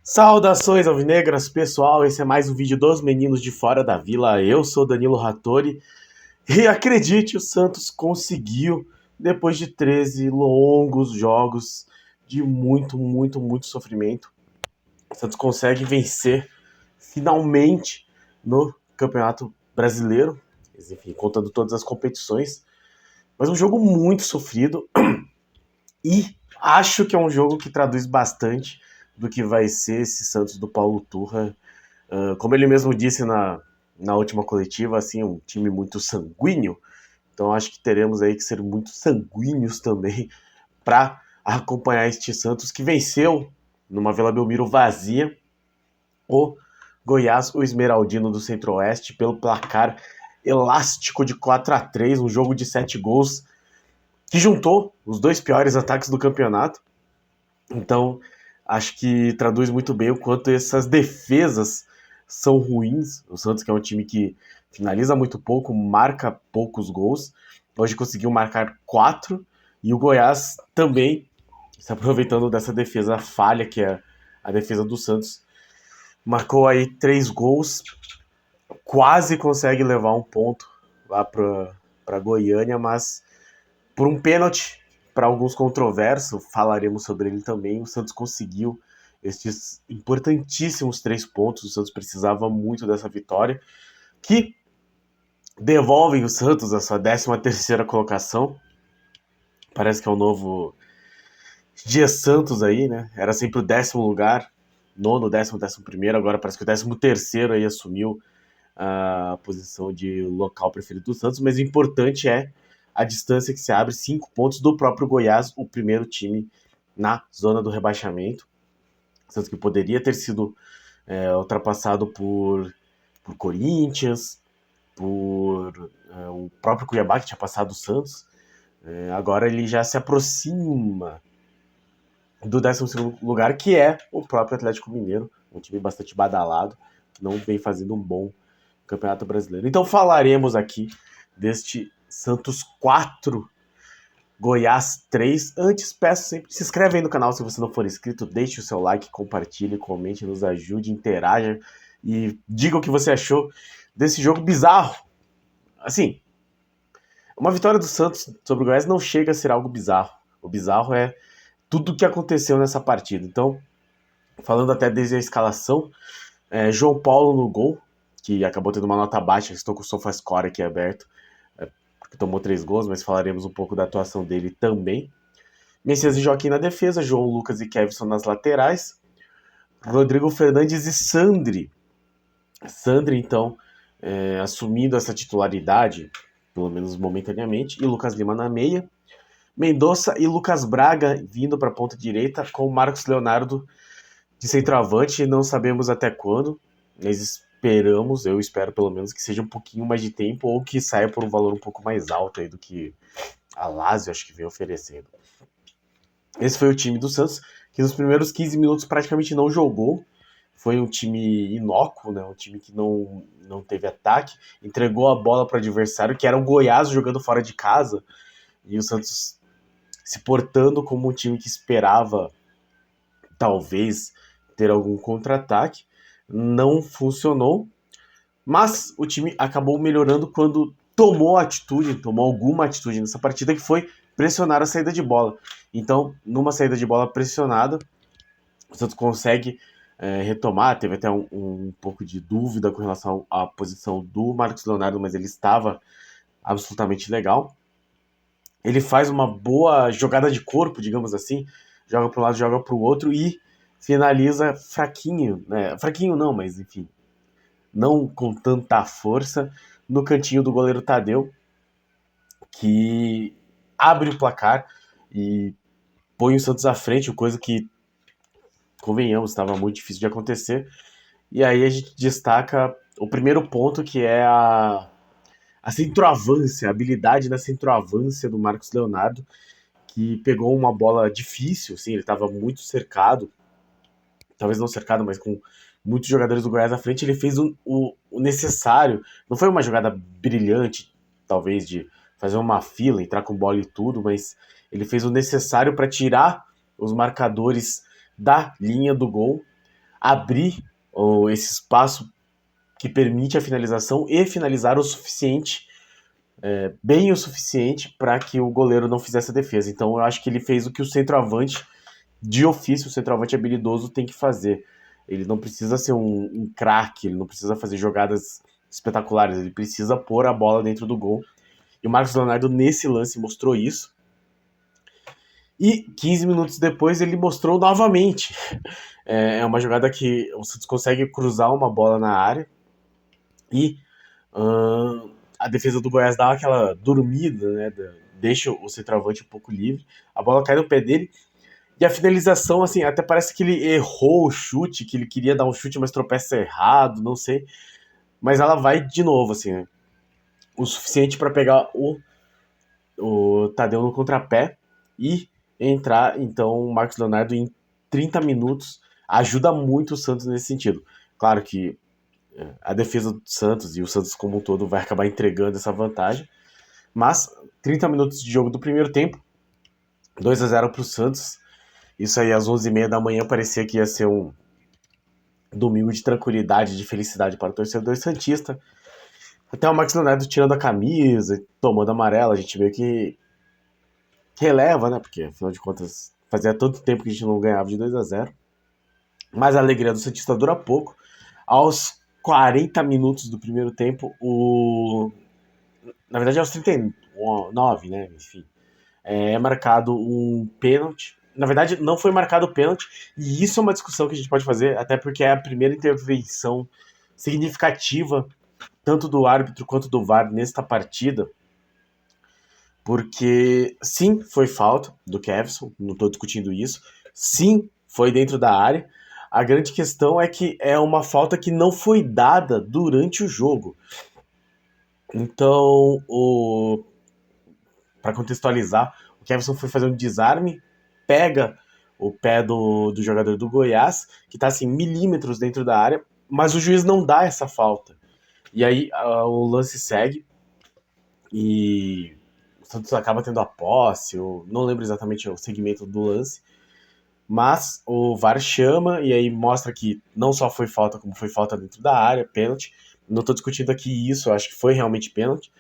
Saudações alvinegras, pessoal, esse é mais um vídeo dos meninos de fora da vila, eu sou Danilo Rattori e acredite, o Santos conseguiu, depois de 13 longos jogos de muito sofrimento, o Santos consegue vencer finalmente no Campeonato Brasileiro, enfim, contando todas as competições, mas um jogo muito sofrido e acho que é um jogo que traduz bastante do que vai ser esse Santos do Paulo Turra. Como ele mesmo disse na última coletiva, assim, um time muito sanguíneo. Então acho que teremos aí que ser muito sanguíneos também para acompanhar este Santos que venceu numa Vila Belmiro vazia o Goiás, o Esmeraldino do Centro-Oeste, pelo placar elástico de 4-3, um jogo de 7 gols que juntou os dois piores ataques do campeonato. Então, acho que traduz muito bem o quanto essas defesas são ruins. O Santos, que é um time que finaliza muito pouco, marca poucos gols, hoje conseguiu marcar 4, e o Goiás também, se aproveitando dessa defesa falha, que é a defesa do Santos, marcou aí 3 gols, quase consegue levar um ponto lá para Goiânia, mas por um pênalti, para alguns controverso, falaremos sobre ele também, o Santos conseguiu estes importantíssimos 3 pontos. O Santos precisava muito dessa vitória, que devolvem o Santos à sua 13ª colocação. Parece que é o novo Dia Santos aí, né? Era sempre o 10º lugar, nono, 10º, 11º, agora parece que o 13º aí assumiu a posição de local preferido do Santos, mas o importante é a distância que se abre, 5 pontos do próprio Goiás, o primeiro time na zona do rebaixamento. Santos que poderia ter sido ultrapassado por Corinthians, por o próprio Cuiabá, que tinha passado o Santos. Agora ele já se aproxima do 12º lugar, que é o próprio Atlético Mineiro, um time bastante badalado, que não vem fazendo um bom Campeonato Brasileiro. Então falaremos aqui deste Santos 4, Goiás 3. Antes, peço sempre, se inscreve aí no canal se você não for inscrito, deixe o seu like, compartilhe, comente, nos ajude, interaja e diga o que você achou desse jogo bizarro. Assim, uma vitória do Santos sobre o Goiás não chega a ser algo bizarro. O bizarro é tudo o que aconteceu nessa partida. Então, falando até desde a escalação, João Paulo no gol, que acabou tendo uma nota baixa, estou com o SofaScore aqui aberto, porque tomou 3 gols, mas falaremos um pouco da atuação dele também. Messias e Joaquim na defesa, João Lucas e Kevson nas laterais, Rodrigo Fernandes e Sandri. Sandri, então, assumindo essa titularidade, pelo menos momentaneamente, e Lucas Lima na meia. Mendonça e Lucas Braga vindo para a ponta direita, com Marcos Leonardo de centroavante, não sabemos até quando, mas eu espero pelo menos que seja um pouquinho mais de tempo, ou que saia por um valor um pouco mais alto aí do que a Lazio acho que vem oferecendo. Esse foi o time do Santos, que nos primeiros 15 minutos praticamente não jogou. Foi um time inócuo, né? Um time que não teve ataque, entregou a bola para o adversário, que era o Goiás jogando fora de casa, e o Santos se portando como um time que esperava talvez ter algum contra-ataque. Não funcionou, mas o time acabou melhorando quando tomou alguma atitude nessa partida, que foi pressionar a saída de bola. Então, numa saída de bola pressionada, o Santos consegue retomar. Teve até um pouco de dúvida com relação à posição do Marcos Leonardo, mas ele estava absolutamente legal. Ele faz uma boa jogada de corpo, digamos assim, joga para um lado, joga para o outro e finaliza fraquinho, né? Fraquinho não, mas enfim, não com tanta força, no cantinho do goleiro Tadeu, que abre o placar e põe o Santos à frente, coisa que, convenhamos, estava muito difícil de acontecer. E aí a gente destaca o primeiro ponto, que é a centroavância, a habilidade na centroavância do Marcos Leonardo, que pegou uma bola difícil, assim, ele estava muito cercado, talvez não cercado, mas com muitos jogadores do Goiás à frente. Ele fez o necessário, não foi uma jogada brilhante, talvez, de fazer uma fila, entrar com bola e tudo, mas Ele fez o necessário para tirar os marcadores da linha do gol, abrir esse espaço que permite a finalização e finalizar o suficiente, bem o suficiente para que o goleiro não fizesse a defesa. Então eu acho que ele fez o que o centroavante, de ofício, o centroavante habilidoso tem que fazer. Ele não precisa ser um craque, ele não precisa fazer jogadas espetaculares, ele precisa pôr a bola dentro do gol. E o Marcos Leonardo, nesse lance, mostrou isso. E 15 minutos depois ele mostrou novamente. É uma jogada que o Santos consegue cruzar uma bola na área e a defesa do Goiás dá aquela dormida, né? Deixa o centroavante um pouco livre. A bola cai no pé dele. E a finalização, assim, até parece que ele errou o chute, que ele queria dar um chute, mas tropeça errado, não sei. Mas ela vai de novo, assim, né? O suficiente para pegar o Tadeu no contrapé e entrar, então, o Marcos Leonardo em 30 minutos. Ajuda muito o Santos nesse sentido. Claro que a defesa do Santos e o Santos como um todo vai acabar entregando essa vantagem. Mas 30 minutos de jogo do primeiro tempo, 2-0 para o Santos. Isso aí às 11h30 da manhã parecia que ia ser um domingo de tranquilidade, de felicidade para o torcedor santista. Até o Marcos Leonardo tirando a camisa, tomando amarela, a gente meio que releva, né? Porque afinal de contas fazia tanto tempo que a gente não ganhava de 2-0. Mas a alegria do santista dura pouco. Aos 40 minutos do primeiro tempo, na verdade aos 39, né? Enfim, é marcado um pênalti. Na verdade, não foi marcado o pênalti, e isso é uma discussão que a gente pode fazer, até porque é a primeira intervenção significativa, tanto do árbitro quanto do VAR, nesta partida. Porque, sim, foi falta do Kevson, não estou discutindo isso. Sim, foi dentro da área. A grande questão é que é uma falta que não foi dada durante o jogo. Então, para contextualizar, o Kevson foi fazer um desarme, pega o pé do jogador do Goiás, que está assim, milímetros dentro da área, mas o juiz não dá essa falta. E aí o lance segue e o Santos acaba tendo a posse, eu não lembro exatamente o segmento do lance, mas o VAR chama e aí mostra que não só foi falta, como foi falta dentro da área, pênalti. Não estou discutindo aqui isso, eu acho que foi realmente pênalti,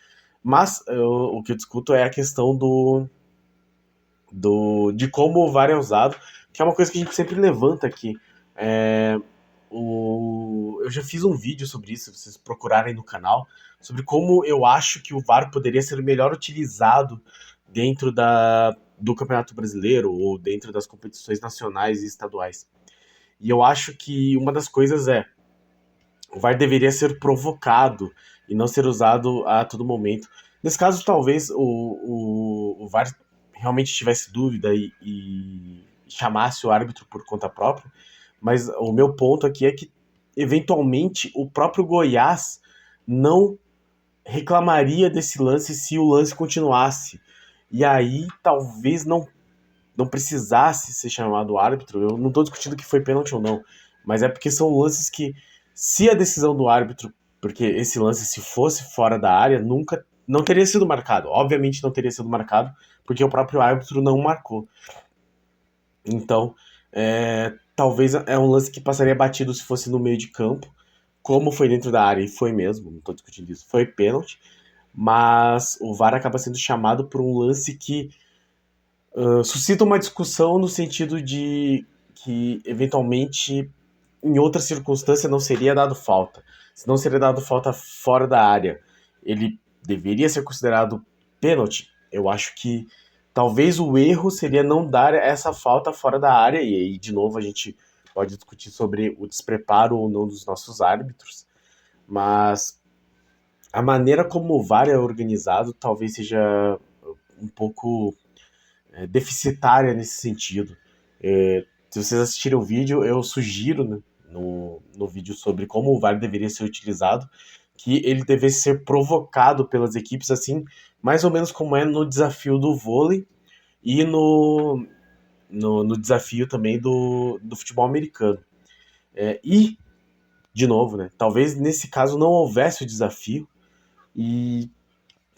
mas o que eu discuto é a questão de como o VAR é usado, que é uma coisa que a gente sempre levanta aqui. Eu já fiz um vídeo sobre isso, se vocês procurarem no canal, sobre como eu acho que o VAR poderia ser melhor utilizado dentro do Campeonato Brasileiro ou dentro das competições nacionais e estaduais. E eu acho que uma das coisas o VAR deveria ser provocado e não ser usado a todo momento. Nesse caso, talvez o VAR realmente tivesse dúvida e chamasse o árbitro por conta própria, mas o meu ponto aqui é que, eventualmente, o próprio Goiás não reclamaria desse lance se o lance continuasse. E aí, talvez não precisasse ser chamado o árbitro. Eu não estou discutindo que foi pênalti ou não, mas é porque são lances que, se a decisão do árbitro, porque esse lance, se fosse fora da área, nunca não teria sido marcado. Obviamente não teria sido marcado, porque o próprio árbitro não marcou. Então, talvez é um lance que passaria batido se fosse no meio de campo, como foi dentro da área, e foi mesmo, não estou discutindo isso, foi pênalti, mas o VAR acaba sendo chamado por um lance que suscita uma discussão no sentido de que, eventualmente, em outra circunstância não seria dado falta. Se não seria dado falta fora da área, ele deveria ser considerado pênalti. Eu acho que talvez o erro seria não dar essa falta fora da área, e aí, de novo, a gente pode discutir sobre o despreparo ou não dos nossos árbitros, mas a maneira como o VAR é organizado talvez seja um pouco deficitária nesse sentido. Se vocês assistirem o vídeo, eu sugiro, né, no vídeo sobre como o VAR deveria ser utilizado, que ele devesse ser provocado pelas equipes, assim, mais ou menos como é no desafio do vôlei e no desafio também do futebol americano. E, de novo, né, talvez nesse caso não houvesse o desafio e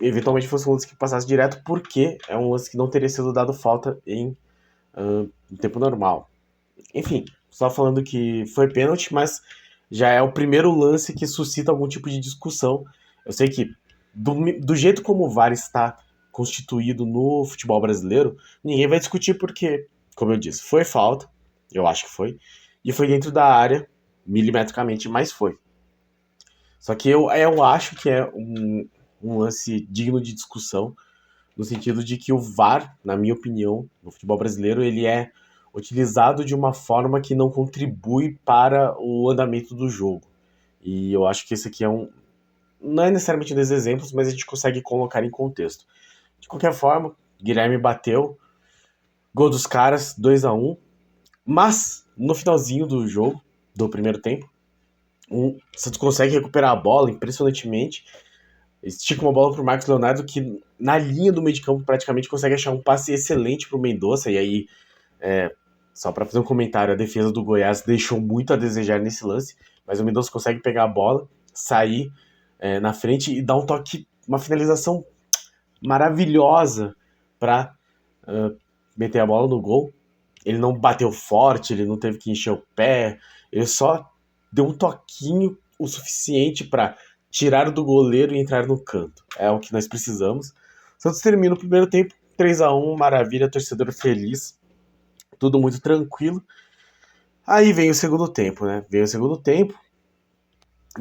eventualmente fosse um lance que passasse direto, porque é um lance que não teria sido dado falta em tempo normal. Enfim, só falando que foi pênalti, mas já é o primeiro lance que suscita algum tipo de discussão. Eu sei que, do jeito como o VAR está constituído no futebol brasileiro, ninguém vai discutir porque, como eu disse, foi falta, eu acho que foi, e foi dentro da área, milimetricamente, mas foi. Só que eu acho que é um lance digno de discussão, no sentido de que o VAR, na minha opinião, no futebol brasileiro, ele é utilizado de uma forma que não contribui para o andamento do jogo. E eu acho que esse aqui não é necessariamente um dos exemplos, mas a gente consegue colocar em contexto. De qualquer forma, Guilherme bateu, gol dos caras, 2-1, mas no finalzinho do jogo, do primeiro tempo, o Santos consegue recuperar a bola impressionantemente, estica uma bola pro Marcos Leonardo, que na linha do meio de campo praticamente consegue achar um passe excelente pro Mendonça, e aí, só para fazer um comentário, a defesa do Goiás deixou muito a desejar nesse lance, mas o Mendonça consegue pegar a bola, sair na frente e dar um toque, uma finalização maravilhosa para meter a bola no gol. Ele não bateu forte, ele não teve que encher o pé, ele só deu um toquinho o suficiente para tirar do goleiro e entrar no canto. É o que nós precisamos. Santos termina o primeiro tempo 3-1, maravilha, torcedor feliz, tudo muito tranquilo. Aí vem o segundo tempo, né? Vem o segundo tempo.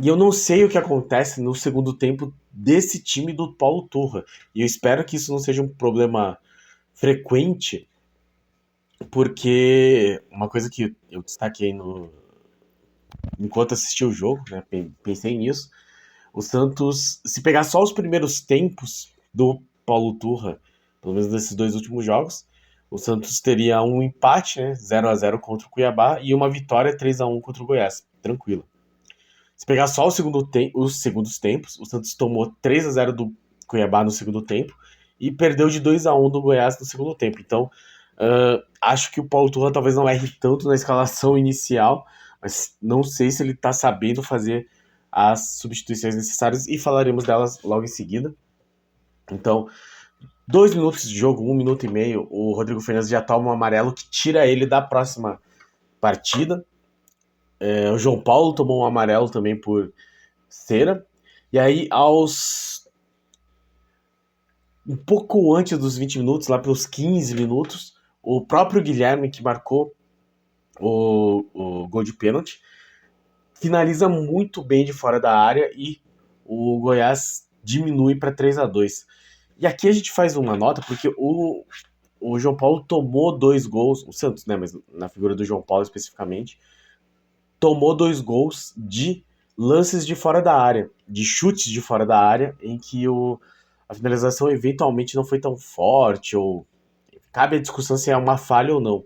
E eu não sei o que acontece no segundo tempo desse time do Paulo Turra. E eu espero que isso não seja um problema frequente, porque uma coisa que eu destaquei enquanto assisti o jogo, né? Pensei nisso. O Santos, se pegar só os primeiros tempos do Paulo Turra, pelo menos nesses dois últimos jogos, o Santos teria um empate, né, 0-0 contra o Cuiabá e uma vitória 3-1 contra o Goiás. Tranquilo. Se pegar só os segundos tempos, o Santos tomou 3-0 do Cuiabá no segundo tempo e perdeu de 2-1 do Goiás no segundo tempo. Então, acho que o Paulo Turra talvez não erre tanto na escalação inicial, mas não sei se ele está sabendo fazer as substituições necessárias e falaremos delas logo em seguida. Então, 2 minutos de jogo, 1 minuto e meio, o Rodrigo Fernandes já toma um amarelo que tira ele da próxima partida. O João Paulo tomou um amarelo também por cera. E aí, um pouco antes dos 20 minutos, lá pelos 15 minutos, o próprio Guilherme, que marcou o gol de pênalti, finaliza muito bem de fora da área e o Goiás diminui para 3-2. E aqui a gente faz uma nota, porque o João Paulo tomou 2 gols, o Santos, né, mas na figura do João Paulo especificamente, tomou 2 gols de lances de fora da área, de chutes de fora da área, em que a finalização eventualmente não foi tão forte, ou cabe a discussão se é uma falha ou não.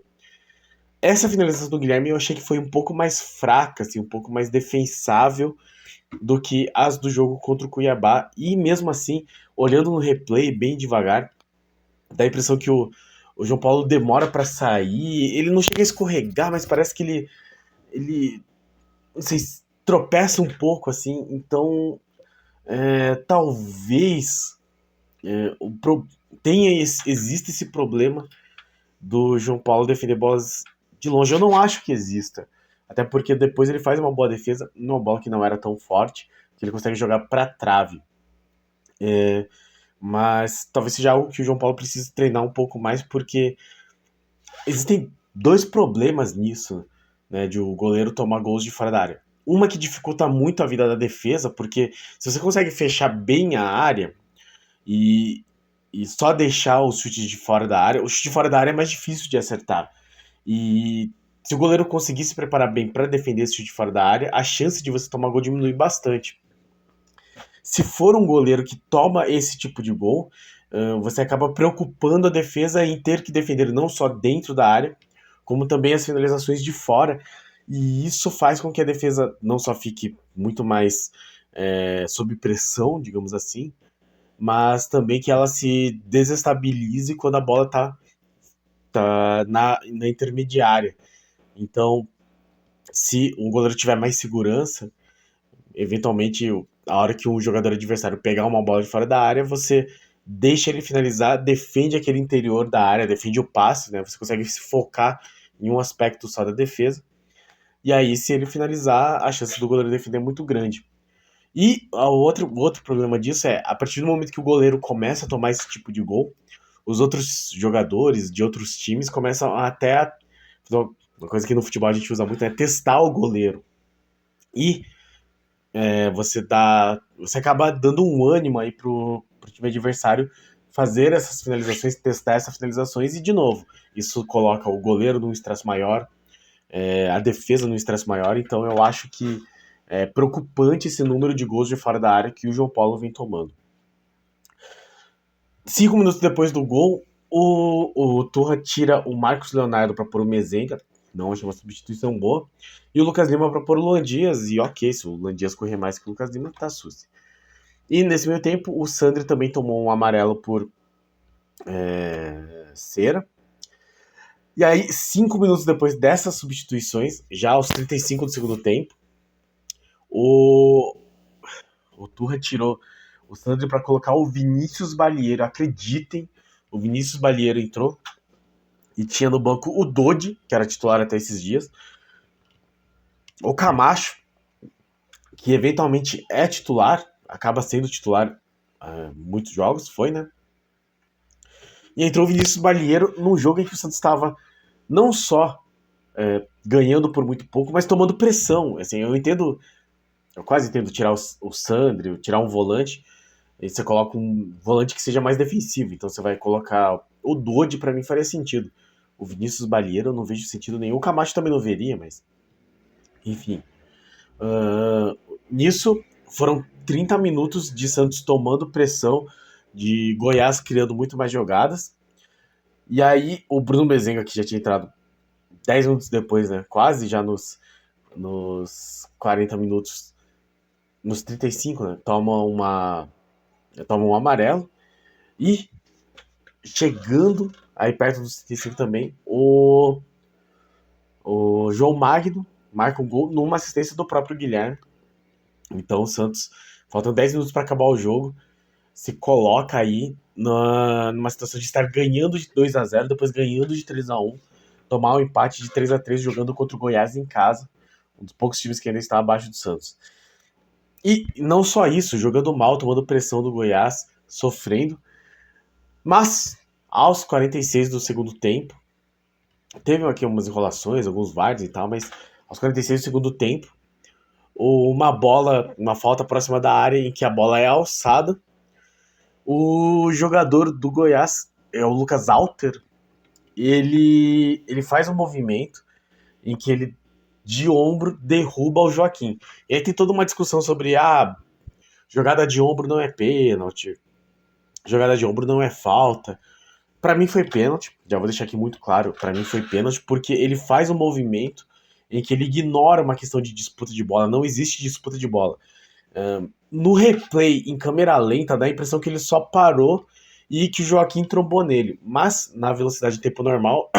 Essa finalização do Guilherme eu achei que foi um pouco mais fraca, assim, um pouco mais defensável do que as do jogo contra o Cuiabá. E mesmo assim, olhando no replay bem devagar, dá a impressão que o João Paulo demora para sair. Ele não chega a escorregar, mas parece que ele não sei, tropeça um pouco assim. Então, talvez é, o pro, exista esse problema do João Paulo defender bolas de longe. Eu não acho que exista. Até porque depois ele faz uma boa defesa numa bola que não era tão forte, que ele consegue jogar para trave. Mas talvez seja algo que o João Paulo precise treinar um pouco mais, porque existem dois problemas nisso, né, de o goleiro tomar gols de fora da área. Uma que dificulta muito a vida da defesa, porque se você consegue fechar bem a área e, e só deixar os chutes de fora da área, o chute de fora da área é mais difícil de acertar. E se o goleiro conseguir se preparar bem para defender esse chute de fora da área, a chance de você tomar gol diminui bastante. Se for um goleiro que toma esse tipo de gol, você acaba preocupando a defesa em ter que defender não só dentro da área, como também as finalizações de fora. E isso faz com que a defesa não só fique muito mais sob pressão, digamos assim, mas também que ela se desestabilize quando a bola tá na intermediária. Então, se o goleiro tiver mais segurança, eventualmente a hora que um jogador adversário pegar uma bola de fora da área, você deixa ele finalizar, defende aquele interior da área, defende o passe, né? Você consegue se focar em um aspecto só da defesa. E aí, se ele finalizar, a chance do goleiro defender é muito grande. E o outro problema disso é, a partir do momento que o goleiro começa a tomar esse tipo de gol, os outros jogadores de outros times começam até a... Uma coisa que no futebol a gente usa muito é testar o goleiro. E você acaba dando um ânimo aí pro time adversário fazer essas finalizações, testar essas finalizações e, de novo, isso coloca o goleiro num estresse maior, a defesa num estresse maior, então eu acho que é preocupante esse número de gols de fora da área que o João Paulo vem tomando. 5 minutos depois do gol, o Turra tira o Marcos Leonardo para pôr o Mezenga, não achei uma substituição boa, e o Lucas Lima para pôr o Luan Dias, e ok, se o Luan Dias correr mais que o Lucas Lima, tá susto. E nesse meio tempo, o Sandri também tomou um amarelo por cera. E aí, 5 minutos depois dessas substituições, já aos 35 do segundo tempo, o Turra tirou o Sandri para colocar o Vinícius Balieiro. Acreditem, o Vinícius Balieiro entrou e tinha no banco o Dodi, que era titular até esses dias, o Camacho, que eventualmente é titular, acaba sendo titular muitos jogos, foi, né? E entrou o Vinícius Balieiro num jogo em que o Santos estava não só ganhando por muito pouco, mas tomando pressão. Assim, eu quase entendo tirar o Sandri, tirar um volante, e você coloca um volante que seja mais defensivo. Então você vai colocar o Dodi, pra mim faria sentido. O Vinícius Balieiro eu não vejo sentido nenhum. O Camacho também não veria, mas enfim. Nisso foram 30 minutos de Santos tomando pressão, de Goiás criando muito mais jogadas. E aí o Bruno Mezenga, que já tinha entrado 10 minutos depois, né? Quase já nos 40 minutos, nos 35, né? Toma um amarelo. E chegando aí perto dos 35 também, o João Magno marca um gol numa assistência do próprio Guilherme. Então o Santos, faltam 10 minutos para acabar o jogo, se coloca aí numa situação de estar ganhando de 2-0, depois ganhando de 3-1, tomar um empate de 3-3 jogando contra o Goiás em casa, um dos poucos times que ainda está abaixo do Santos. E não só isso, jogando mal, tomando pressão do Goiás, sofrendo, mas aos 46 do segundo tempo, teve aqui umas enrolações, alguns VARs e tal, mas aos 46 do segundo tempo, uma falta próxima da área em que a bola é alçada, o jogador do Goiás, é o Lucas Alter, ele faz um movimento em que ele, de ombro, derruba o Joaquim. E aí tem toda uma discussão sobre jogada de ombro não é pênalti, jogada de ombro não é falta. Pra mim foi pênalti, já vou deixar aqui muito claro, pra mim foi pênalti, porque ele faz um movimento em que ele ignora uma questão de disputa de bola, não existe disputa de bola. No replay, em câmera lenta, dá a impressão que ele só parou e que o Joaquim trombou nele, mas na velocidade de tempo normal,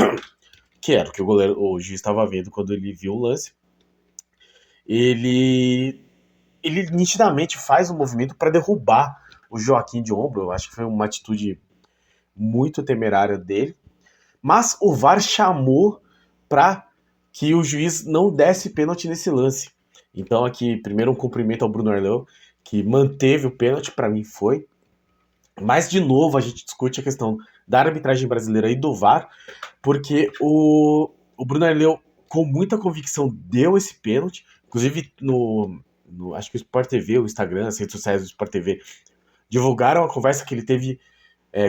que era o que o juiz estava vendo quando ele viu o lance, ele nitidamente faz um movimento para derrubar o Joaquim de ombro. Eu acho que foi uma atitude muito temerária dele, mas o VAR chamou para que o juiz não desse pênalti nesse lance. Então aqui, primeiro um cumprimento ao Bruno Arleu, que manteve o pênalti, para mim foi. Mas de novo a gente discute a questão da arbitragem brasileira e do VAR, porque o Bruno Arleu, com muita convicção, deu esse pênalti. Inclusive acho que o Sport TV, o Instagram, as redes sociais do Sport TV divulgaram a conversa que ele teve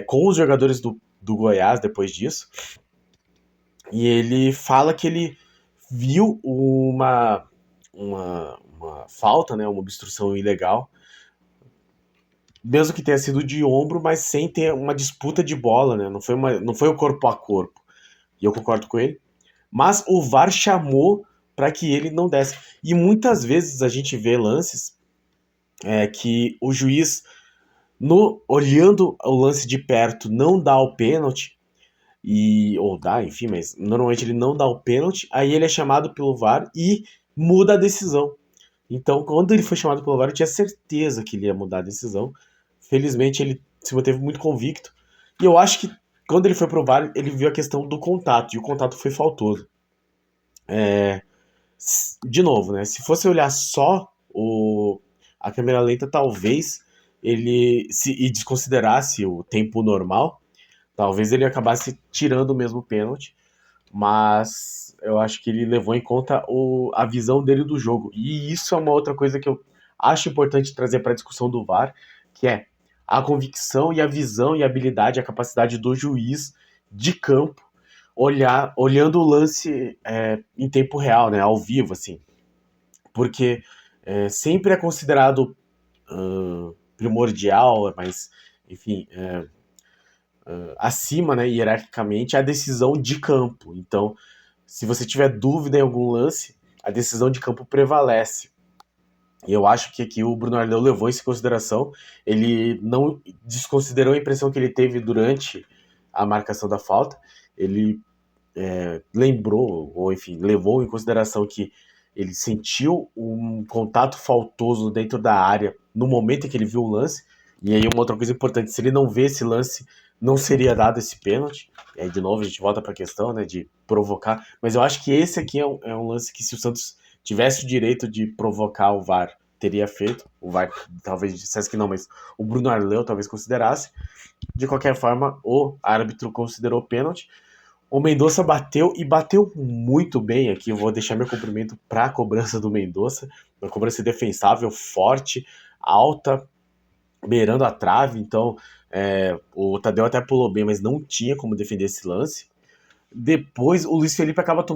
com os jogadores do Goiás depois disso. E ele fala que ele viu uma falta, né, uma obstrução ilegal, mesmo que tenha sido de ombro, mas sem ter uma disputa de bola, né? Não foi o corpo a corpo. E eu concordo com ele. Mas o VAR chamou para que ele não desse. E muitas vezes a gente vê lances que o juiz, olhando o lance de perto, não dá o pênalti, ou dá, enfim, mas normalmente ele não dá o pênalti, aí ele é chamado pelo VAR e muda a decisão. Então, quando ele foi chamado pelo VAR, eu tinha certeza que ele ia mudar a decisão. Felizmente, ele se manteve muito convicto. E eu acho que quando ele foi pro VAR, ele viu a questão do contato, e o contato foi faltoso. De novo, né? Se fosse olhar só a câmera lenta, talvez ele se e desconsiderasse o tempo normal, talvez ele acabasse tirando o mesmo pênalti, mas eu acho que ele levou em conta a visão dele do jogo. E isso é uma outra coisa que eu acho importante trazer para a discussão do VAR, que é a convicção e a visão e a habilidade, a capacidade do juiz de campo olhando o lance em tempo real, né, ao vivo, assim, porque sempre é considerado primordial, mas enfim, acima, né, hierarquicamente, a decisão de campo. Então, se você tiver dúvida em algum lance, a decisão de campo prevalece. E eu acho que aqui o Bruno Arleu levou isso em consideração. Ele não desconsiderou a impressão que ele teve durante a marcação da falta. Ele lembrou, ou enfim, levou em consideração que ele sentiu um contato faltoso dentro da área no momento em que ele viu o lance. E aí, uma outra coisa importante: se ele não vê esse lance, não seria dado esse pênalti. E aí, de novo, a gente volta para a questão, né, de provocar. Mas eu acho que esse aqui é um lance que, se o Santos tivesse o direito de provocar o VAR, teria feito. O VAR talvez dissesse que não, mas o Bruno Arleu talvez considerasse. De qualquer forma, o árbitro considerou pênalti. O Mendonça bateu e bateu muito bem aqui. Eu vou deixar meu cumprimento para a cobrança do Mendonça. Uma cobrança defensável, forte, alta, beirando a trave. Então, o Tadeu até pulou bem, mas não tinha como defender esse lance. Depois, o Luiz Felipe acaba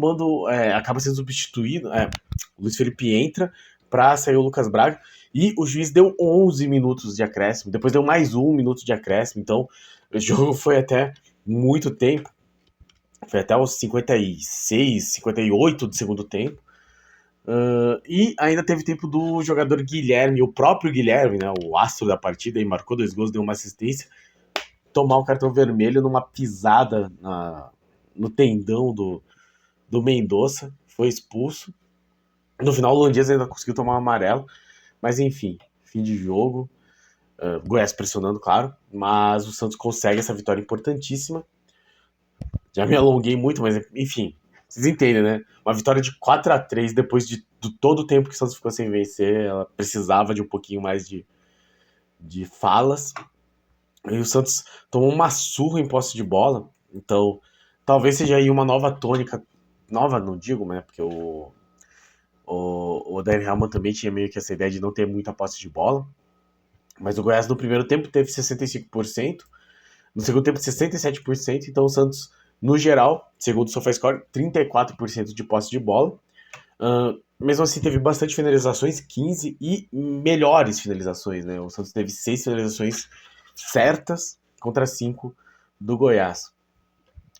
sendo substituído. O Luiz Felipe entra para sair o Lucas Braga. E o juiz deu 11 minutos de acréscimo. Depois deu mais 1 minuto de acréscimo. Então, o jogo foi até muito tempo. Foi até os 56, 58 do segundo tempo. E ainda teve tempo do jogador Guilherme, o próprio Guilherme, né, o astro da partida, e marcou 2 gols, deu uma assistência, tomar um cartão vermelho numa pisada no tendão do Mendonça, foi expulso. No final, o Holandês ainda conseguiu tomar um amarelo, mas enfim, fim de jogo. Goiás pressionando, claro, mas o Santos consegue essa vitória importantíssima. Já me alonguei muito, mas enfim, vocês entendem, né? Uma vitória de 4-3 depois de todo o tempo que o Santos ficou sem vencer, ela precisava de um pouquinho mais de falas. E o Santos tomou uma surra em posse de bola, então talvez seja aí uma nova tônica. Nova, não digo, né? Porque o Daniel Hellman também tinha meio que essa ideia de não ter muita posse de bola. Mas o Goiás no primeiro tempo teve 65%, no segundo tempo 67%, então o Santos, no geral, segundo o SofaScore, 34% de posse de bola. Mesmo assim, teve bastante finalizações, 15 e melhores finalizações, né? O Santos teve 6 finalizações certas contra 5 do Goiás.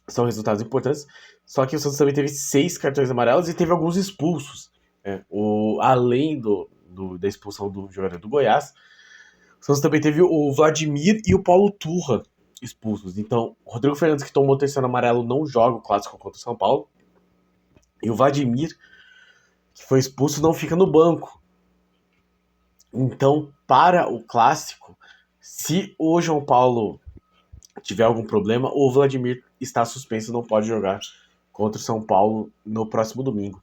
São resultados importantes. Só que o Santos também teve 6 cartões amarelos e teve alguns expulsos. Além da expulsão do jogador do Goiás, o Santos também teve o Vladimir e o Paulo Turra expulsos. Então, o Rodrigo Fernandes, que tomou o terceiro amarelo, não joga o clássico contra o São Paulo. E o Vladimir, que foi expulso, não fica no banco. Então, para o clássico, se o João Paulo tiver algum problema, o Vladimir está suspenso, não pode jogar contra o São Paulo no próximo domingo.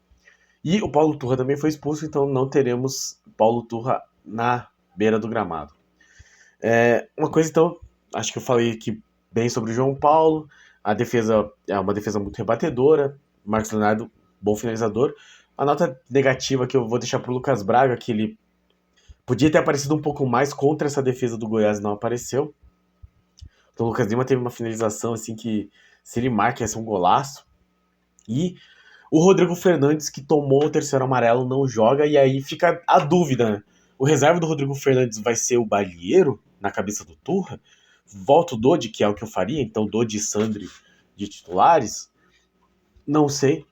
E o Paulo Turra também foi expulso, então não teremos Paulo Turra na beira do gramado. Uma coisa, então, acho que eu falei aqui bem sobre o João Paulo. A defesa é uma defesa muito rebatedora. Marcos Leonardo, bom finalizador. A nota negativa que eu vou deixar para o Lucas Braga, que ele podia ter aparecido um pouco mais contra essa defesa do Goiás, não apareceu. Então o Lucas Lima teve uma finalização assim que, se ele marca, ia ser um golaço. E o Rodrigo Fernandes, que tomou o terceiro amarelo, não joga, e aí fica a dúvida, né? O reserva do Rodrigo Fernandes vai ser o Balieiro, na cabeça do Turra? Volta o Dodi, que é o que eu faria, então Dodi e Sandri de titulares? Não sei.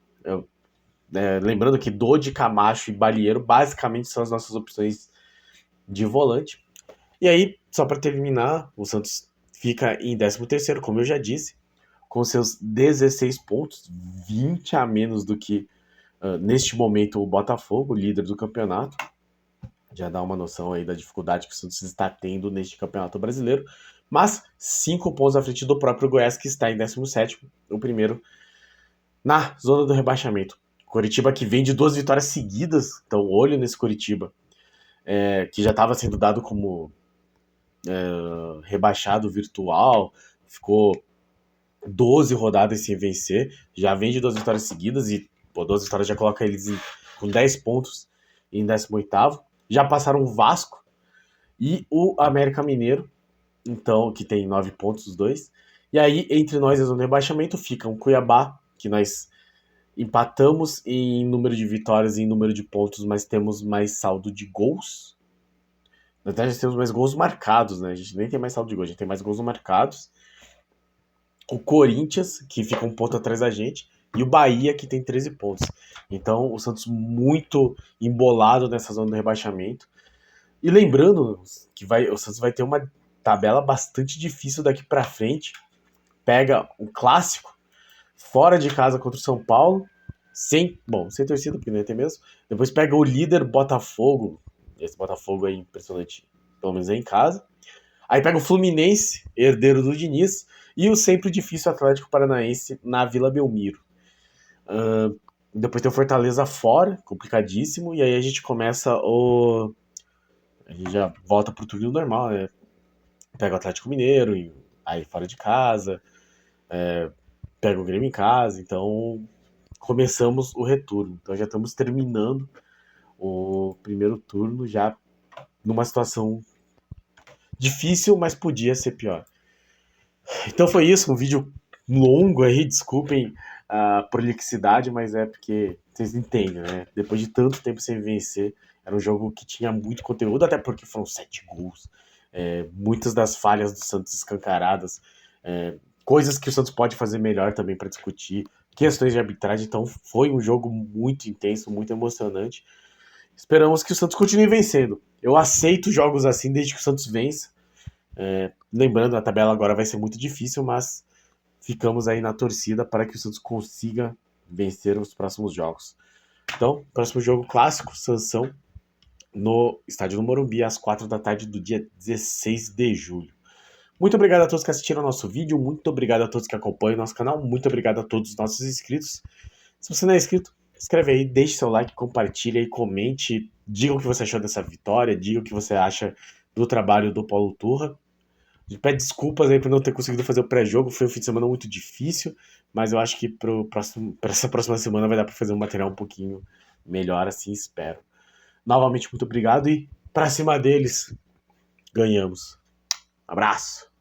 Lembrando que Dodi, Camacho e Balieiro basicamente são as nossas opções de volante. E aí, só para terminar, o Santos fica em 13º, como eu já disse, com seus 16 pontos, 20 a menos do que neste momento o Botafogo, líder do campeonato. Já dá uma noção aí da dificuldade que o Santos está tendo neste Campeonato Brasileiro. Mas 5 pontos à frente do próprio Goiás, que está em 17º, o primeiro na zona do rebaixamento. Coritiba que vem de 2 vitórias seguidas, então olho nesse Coritiba, que já estava sendo dado como rebaixado virtual, ficou 12 rodadas sem vencer, já vem de 2 vitórias seguidas e 2 vitórias já coloca eles com 10 pontos em 18º. Já passaram o Vasco e o América Mineiro, então, que tem 9 pontos os dois. E aí, entre nós e a zona de rebaixamento, fica o Cuiabá, que nós empatamos em número de vitórias e em número de pontos, mas temos mais saldo de gols. Na verdade, nós temos mais gols marcados, né? A gente nem tem mais saldo de gols, a gente tem mais gols marcados. O Corinthians, que fica um ponto atrás da gente, e o Bahia, que tem 13 pontos. Então, o Santos muito embolado nessa zona do rebaixamento. E lembrando que o Santos vai ter uma tabela bastante difícil daqui para frente. Pega um clássico fora de casa contra o São Paulo, sem torcida, porque não ia ter mesmo. Depois pega o líder Botafogo. Esse Botafogo é impressionante, pelo menos é em casa. Aí pega o Fluminense, herdeiro do Diniz, e o sempre difícil Atlético Paranaense na Vila Belmiro. Depois tem o Fortaleza fora, complicadíssimo, e aí a gente começa o... A gente já volta pro turno normal, né? Pega o Atlético Mineiro, e aí fora de casa, pega o Grêmio em casa, então começamos o retorno. Então já estamos terminando o primeiro turno já numa situação difícil, mas podia ser pior. Então foi isso, um vídeo longo aí, desculpem a prolixidade, mas é porque vocês entendem, né? Depois de tanto tempo sem vencer, era um jogo que tinha muito conteúdo, até porque foram 7 gols, muitas das falhas do Santos escancaradas, coisas que o Santos pode fazer melhor também para discutir, questões de arbitragem, então foi um jogo muito intenso, muito emocionante. Esperamos que o Santos continue vencendo. Eu aceito jogos assim desde que o Santos vença. Lembrando, a tabela agora vai ser muito difícil, mas ficamos aí na torcida para que o Santos consiga vencer os próximos jogos. Então, próximo jogo clássico, Sansão, no estádio do Morumbi, às 4 da tarde do dia 16 de julho. Muito obrigado a todos que assistiram ao nosso vídeo, muito obrigado a todos que acompanham o nosso canal, muito obrigado a todos os nossos inscritos. Se você não é inscrito, escreve aí, deixe seu like, compartilhe aí, comente, diga o que você achou dessa vitória, diga o que você acha do trabalho do Paulo Turra. A gente pede desculpas aí por não ter conseguido fazer o pré-jogo, foi um fim de semana muito difícil, mas eu acho que para essa próxima semana vai dar para fazer um material um pouquinho melhor, assim espero. Novamente, muito obrigado e para cima deles, ganhamos. Abraço!